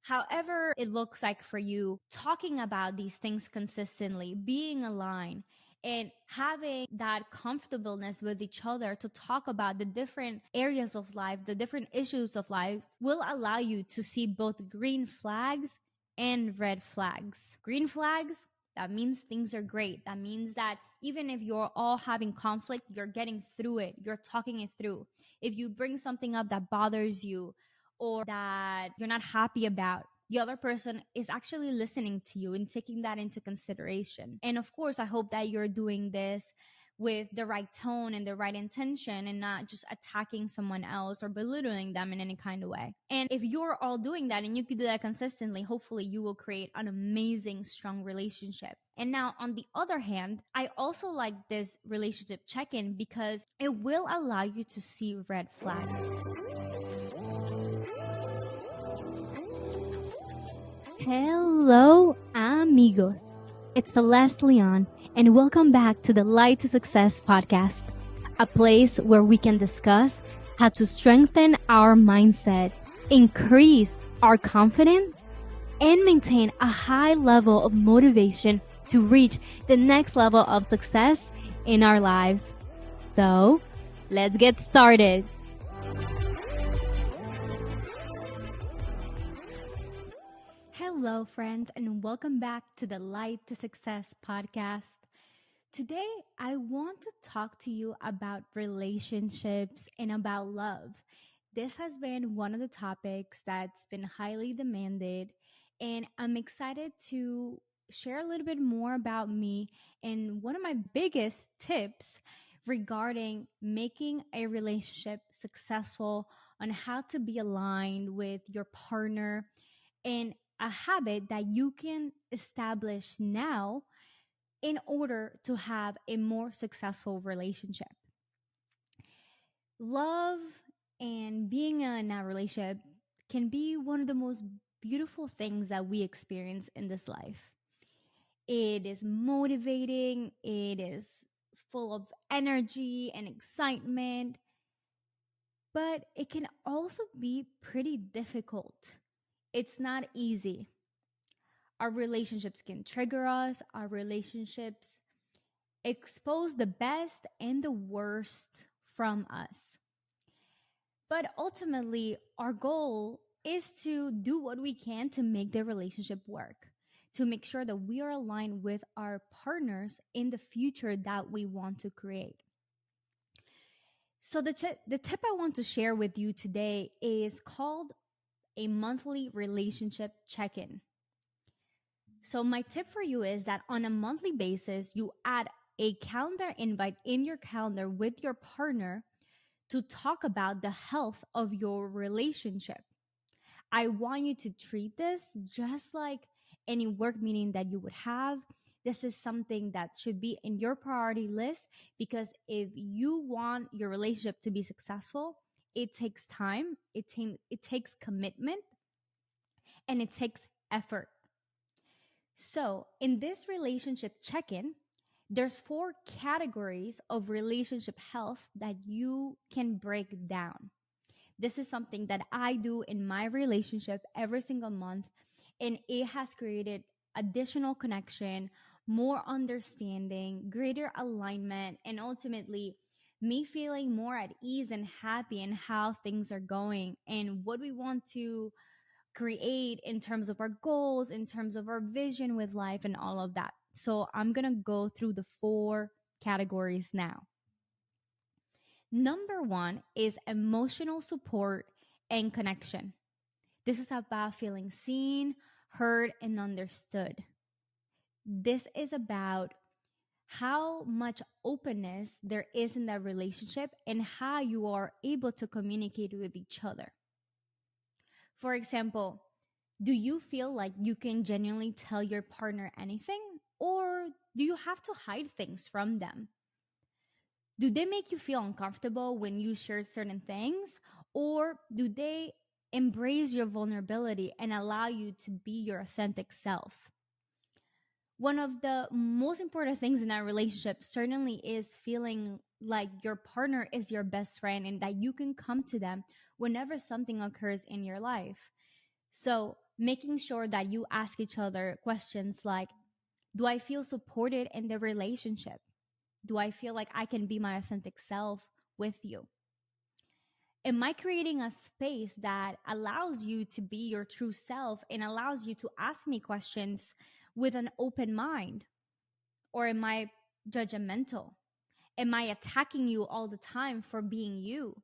However it looks like for you, talking about these things consistently, being aligned, and having that comfortableness with each other to talk about the different areas of life, the different issues of life, will allow you to see both green flags and red flags. Green flags, that means things are great. That means that even if you're all having conflict, you're getting through it. You're talking it through. If you bring something up that bothers you or that you're not happy about, the other person is actually listening to you and taking that into consideration. And of course, I hope that you're doing this with the right tone and the right intention and not just attacking someone else or belittling them in any kind of way. And if you're all doing that and you can do that consistently, hopefully you will create an amazing, strong relationship. And now, on the other hand, I also like this relationship check-in because it will allow you to see red flags. Hello, amigos. It's Celeste Leon, and welcome back to the Light to Success podcast, a place where we can discuss how to strengthen our mindset, increase our confidence, and maintain a high level of motivation to reach the next level of success in our lives. So, let's get started. Hello, friends, and welcome back to the Light to Success podcast. Today, I want to talk to you about relationships and about love. This has been one of the topics that's been highly demanded, and I'm excited to share a little bit more about me and one of my biggest tips regarding making a relationship successful, on how to be aligned with your partner, and a habit that you can establish now in order to have a more successful relationship. Love and being in a relationship can be one of the most beautiful things that we experience in this life. It is motivating, it is full of energy and excitement, but it can also be pretty difficult. It's not easy. Our relationships can trigger us. Our relationships expose the best and the worst from us. But ultimately, our goal is to do what we can to make the relationship work, to make sure that we are aligned with our partners in the future that we want to create. So the tip I want to share with you today is called a monthly relationship check-in. So my tip for you is that on a monthly basis, you add a calendar invite in your calendar with your partner to talk about the health of your relationship. I want you to treat this just like any work meeting that you would have. This is something that should be in your priority list, because if you want your relationship to be successful, it takes time, it takes commitment, and it takes effort. So in this relationship check-in, there's 4 categories of relationship health that you can break down. This is something that I do in my relationship every single month, and it has created additional connection, more understanding, greater alignment, and ultimately me feeling more at ease and happy in how things are going and what we want to create in terms of our goals, in terms of our vision with life, and all of that. So I'm going to go through the 4 categories now. Number 1 is emotional support and connection. This is about feeling seen, heard, and understood. This is about how much openness there is in that relationship and how you are able to communicate with each other. For example, do you feel like you can genuinely tell your partner anything, or do you have to hide things from them? Do they make you feel uncomfortable when you share certain things, or do they embrace your vulnerability and allow you to be your authentic self? One of the most important things in our relationship certainly is feeling like your partner is your best friend and that you can come to them whenever something occurs in your life. So making sure that you ask each other questions like, do I feel supported in the relationship? Do I feel like I can be my authentic self with you? Am I creating a space that allows you to be your true self and allows you to ask me questions with an open mind? Or am I judgmental? Am I attacking you all the time for being you?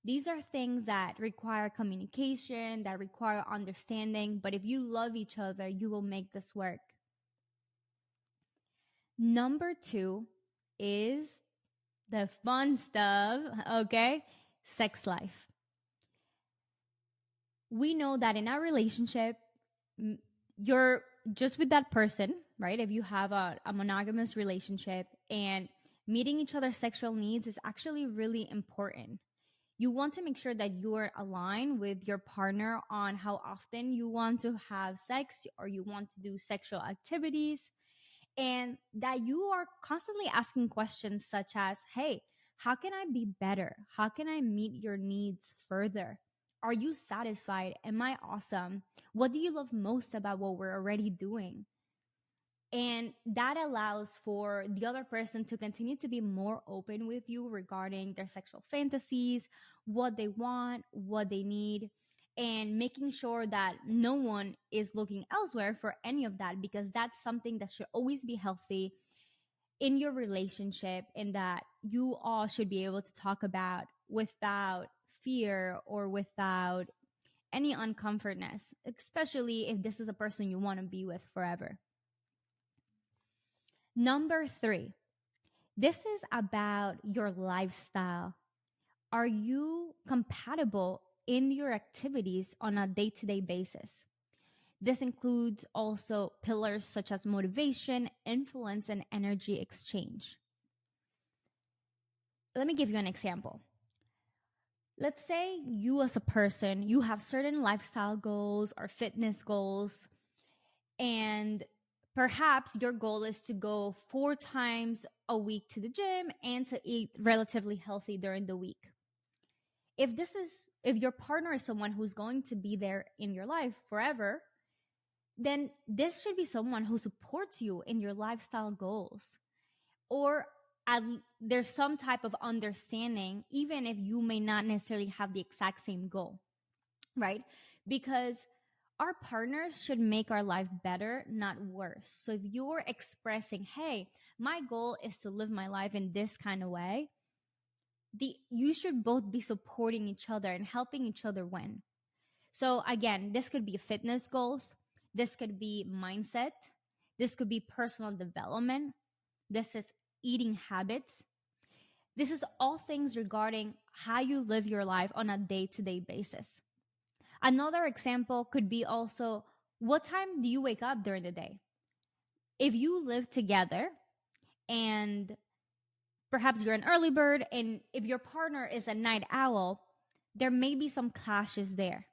These are things that require communication, that require understanding. But if you love each other, you will make this work. Number two is the fun stuff, okay? Sex life. We know that in our relationship, you're just with that person, right? If you have a monogamous relationship, and meeting each other's sexual needs is actually really important. You want to make sure that you are aligned with your partner on how often you want to have sex or you want to do sexual activities, and that you are constantly asking questions such as, hey, how can I be better? How can I meet your needs further? Are you satisfied? Am I awesome? What do you love most about what we're already doing? And that allows for the other person to continue to be more open with you regarding their sexual fantasies, what they want, what they need, and making sure that no one is looking elsewhere for any of that, because that's something that should always be healthy in your relationship, and that you all should be able to talk about without fear or without any uncomfortness, especially if this is a person you want to be with forever. Number three, this is about your lifestyle. Are you compatible in your activities on a day-to-day basis? This includes also pillars such as motivation, influence, and energy exchange. Let me give you an example. Let's say you as a person, you have certain lifestyle goals or fitness goals, and perhaps your goal is to go 4 times a week to the gym and to eat relatively healthy during the week. If your partner is someone who's going to be there in your life forever, then this should be someone who supports you in your lifestyle goals. Or there's some type of understanding, even if you may not necessarily have the exact same goal, right? Because our partners should make our life better, not worse. So if you're expressing, hey, my goal is to live my life in this kind of way, you should both be supporting each other and helping each other win. So again, this could be fitness goals. This could be mindset. This could be personal development. This is eating habits. This is all things regarding how you live your life on a day-to-day basis. Another example could be also, what time do you wake up during the day? If you live together and perhaps you're an early bird, and if your partner is a night owl, there may be some clashes there.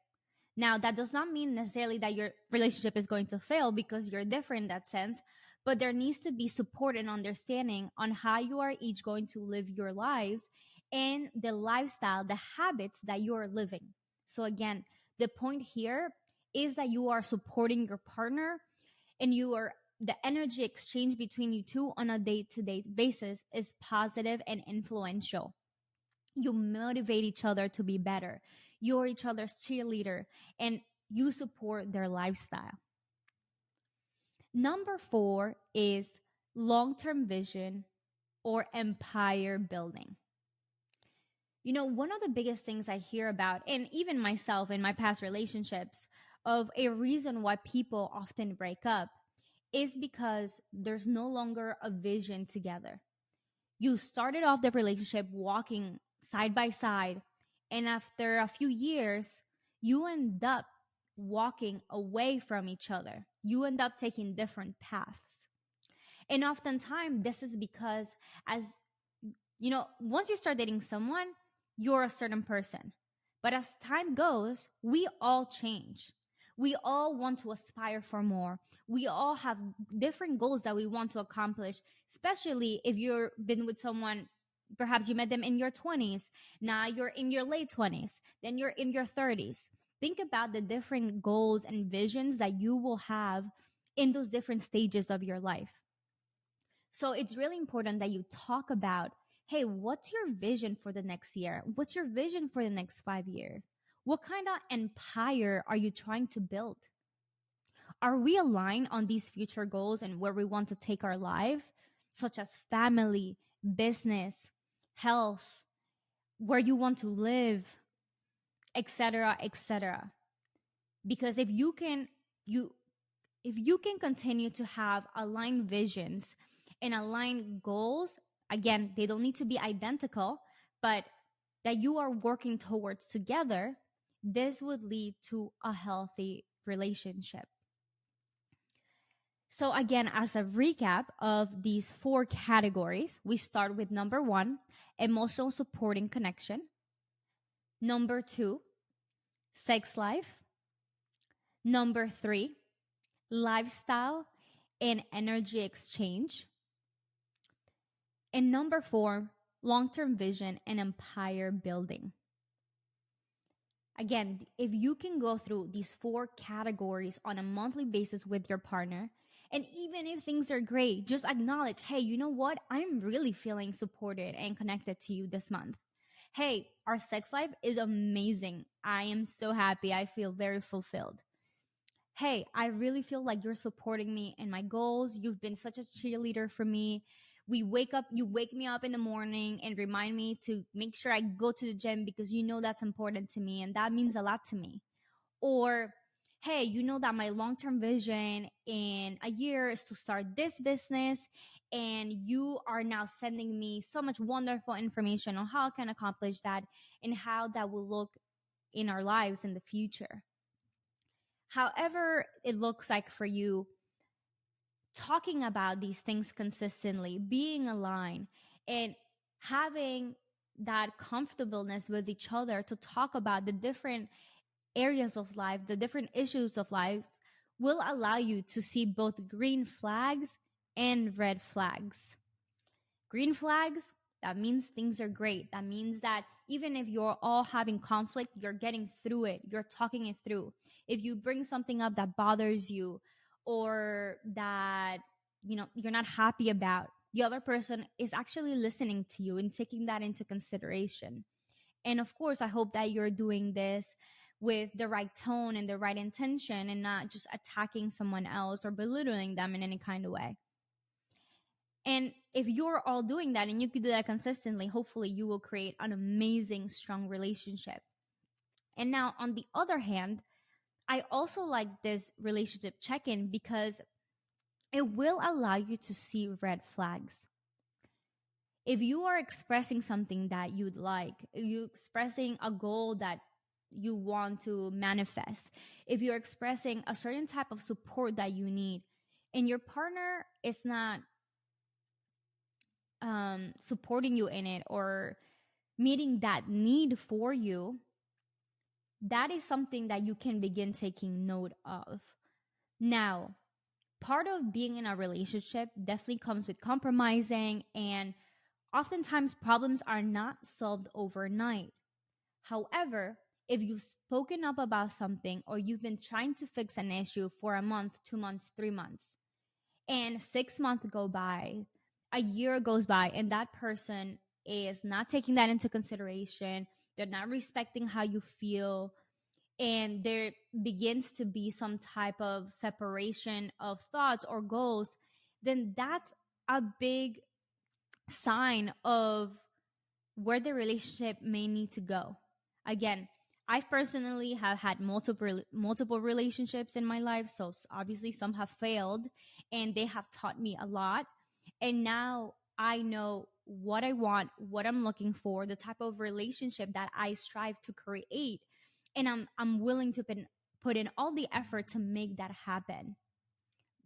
Now, that does not mean necessarily that your relationship is going to fail because you're different in that sense, but there needs to be support and understanding on how you are each going to live your lives and the lifestyle, the habits that you are living. So again, the point here is that you are supporting your partner, and the energy exchange between you two on a day-to-day basis is positive and influential. You motivate each other to be better. You're each other's cheerleader, and you support their lifestyle. Number 4 is long-term vision or empire building. You know, one of the biggest things I hear about, and even myself in my past relationships, of a reason why people often break up is because there's no longer a vision together. You started off the relationship walking side by side, and after a few years, you end up walking away from each other. You end up taking different paths. And oftentimes, this is because, as you know, once you start dating someone, you're a certain person. But as time goes, we all change. We all want to aspire for more. We all have different goals that we want to accomplish, especially if you've been with someone, perhaps you met them in your 20s. Now you're in your late 20s. Then you're in your 30s. Think about the different goals and visions that you will have in those different stages of your life. So it's really important that you talk about, hey, what's your vision for the next year? What's your vision for the next 5 years? What kind of empire are you trying to build? Are we aligned on these future goals and where we want to take our life, such as family, business, health, where you want to live, etc., etc.? Because you if you can continue to have aligned visions and aligned goals, again, they don't need to be identical, but that you are working towards together, this would lead to a healthy relationship. So again, as a recap of these 4 categories, we start with number 1, emotional supporting connection. Number 2, sex life. Number 3, lifestyle and energy exchange. And number 4, long-term vision and empire building. Again, if you can go through these 4 categories on a monthly basis with your partner, and even if things are great, just acknowledge, hey, you know what? I'm really feeling supported and connected to you this month. Hey, our sex life is amazing. I am so happy. I feel very fulfilled. Hey, I really feel like you're supporting me in my goals. You've been such a cheerleader for me. You wake me up in the morning and remind me to make sure I go to the gym because you know that's important to me and that means a lot to me. Or, hey, you know that my long-term vision in a year is to start this business, and you are now sending me so much wonderful information on how I can accomplish that and how that will look in our lives in the future. However it looks like for you, talking about these things consistently, being aligned, and having that comfortableness with each other to talk about the different areas of life, the different issues of life, will allow you to see both green flags and red flags. Green flags, that means things are great. That means that even if you're all having conflict, you're getting through it. You're talking it through. If you bring something up that bothers you or that, you're not happy about, the other person is actually listening to you and taking that into consideration. And of course, I hope that you're doing this with the right tone and the right intention and not just attacking someone else or belittling them in any kind of way. And if you're all doing that and you could do that consistently, hopefully you will create an amazing, strong relationship. And now, on the other hand, I also like this relationship check-in because it will allow you to see red flags. If you are expressing something that you'd like, if you're expressing a goal that you want to manifest, if you're expressing a certain type of support that you need, and your partner is not supporting you in it or meeting that need for you, that is something that you can begin taking note of. Now, part of being in a relationship definitely comes with compromising, and oftentimes problems are not solved overnight. However, if you've spoken up about something or you've been trying to fix an issue for a month, 2 months, 3 months, and 6 months go by, a year goes by, and that person is not taking that into consideration, they're not respecting how you feel, and there begins to be some type of separation of thoughts or goals, then that's a big sign of where the relationship may need to go. Again, I personally have had multiple relationships in my life, so obviously some have failed and they have taught me a lot. And now I know what I want, what I'm looking for, the type of relationship that I strive to create, and I'm willing to put in all the effort to make that happen.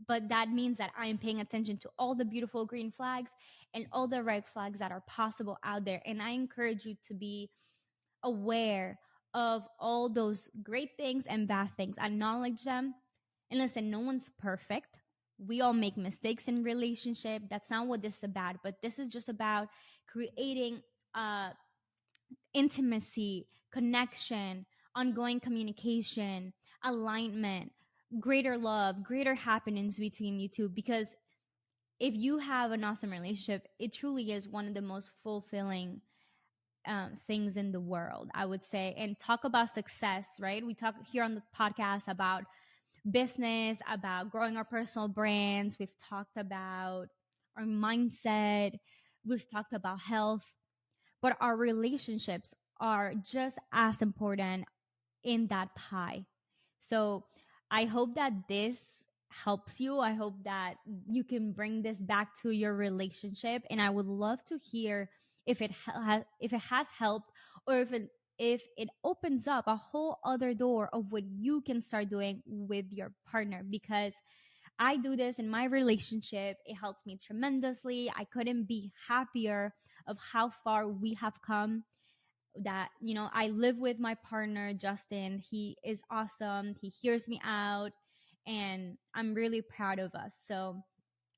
But that means that I am paying attention to all the beautiful green flags and all the red flags that are possible out there. And I encourage you to be aware of all those great things and bad things. Acknowledge them. And listen, no one's perfect. We all make mistakes in relationship. That's not what this is about. But this is just about creating intimacy, connection, ongoing communication, alignment, greater love, greater happiness between you two. Because if you have an awesome relationship, it truly is one of the most fulfilling things in the world, I would say. And talk about success, right? We talk here on the podcast about business, about growing our personal brands. We've talked about our mindset. We've talked about health, but our relationships are just as important in that pie. So I hope that this helps you. I hope that you can bring this back to your relationship, and I would love to hear if it has helped, or if it opens up a whole other door of what you can start doing with your partner. Because I do this in my relationship. It helps me tremendously. I couldn't be happier of how far we have come. That, I live with my partner, Justin. He is awesome. He hears me out, and I'm really proud of us. So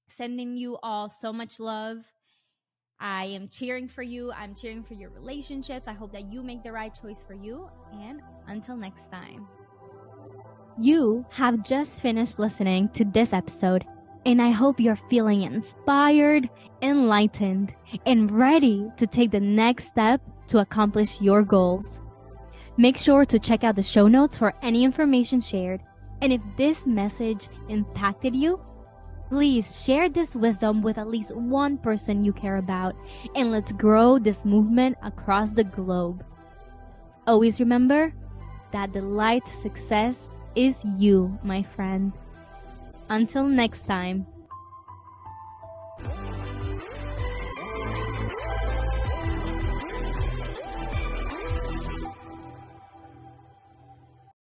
sending you all so much love. I am cheering for you. I'm cheering for your relationships. I hope that you make the right choice for you. And until next time. You have just finished listening to this episode, and I hope you're feeling inspired, enlightened, and ready to take the next step to accomplish your goals. Make sure to check out the show notes for any information shared. And if this message impacted you, please share this wisdom with at least one person you care about, and let's grow this movement across the globe. Always remember that the light to success is you, my friend. Until next time.